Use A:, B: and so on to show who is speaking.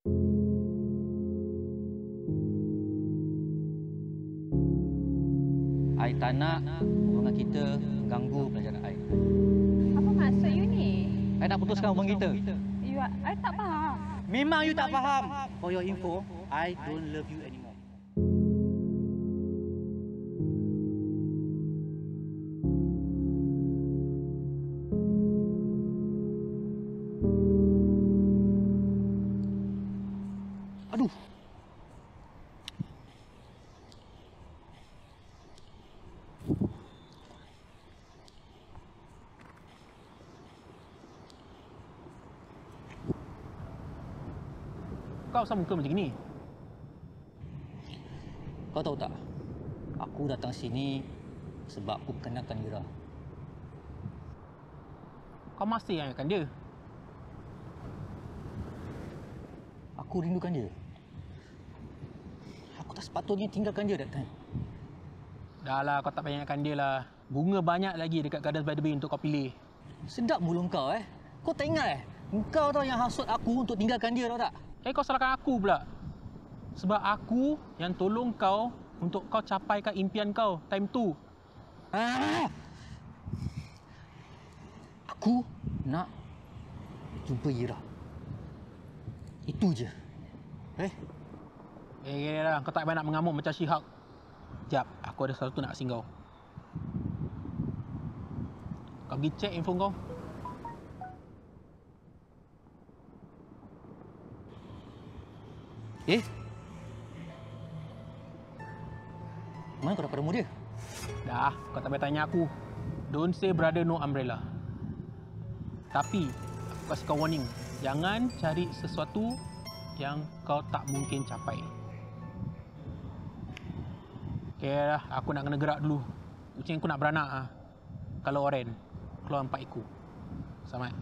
A: I tak nak hubungan kita mengganggu pelajaran I.
B: Apa maksud you ni?
A: I nak putuskan hubungan kita.
B: I tak faham.
A: Memang you tak faham. For your info, I don't love you anymore. Aduh.
C: Kau asal muka macam ni?
A: Kau tahu tak? Aku datang sini sebab aku kenalkan Ira.
C: Kau masih ingatkan dia?
A: Aku rindukan dia. Aku tak sepatutnya tinggalkan dia that time.
C: Dah lah, kau tak payah ingatkan dia lah. Bunga banyak lagi dekat Gardens by the Bay untuk kau pilih.
A: Sedap mulut kau Kau tak ingat Kau tahu yang hasut aku untuk tinggalkan dia, tahu tak?
C: Kau salahkan aku pula. Sebab aku yang tolong kau untuk kau capaikan impian kau time tu.
A: Ah! Aku nak jumpa Ira. Itu je.
C: Dah, kau tak payah nak mengamuk macam She-Hulk. Sekejap, aku ada sesuatu nak kasih kau. Kau pergi check info kau.
A: Mana kau dapat nombor dia?
C: Dah, kau tak payah tanya aku. Don't say brother no umbrella. Tapi, aku kasih kau warning. Jangan cari sesuatu yang kau tak mungkin capai. Okey dah, aku nak kena gerak dulu. Kucing aku nak beranak. Kalau oren, keluar 4 ekor. Selamat.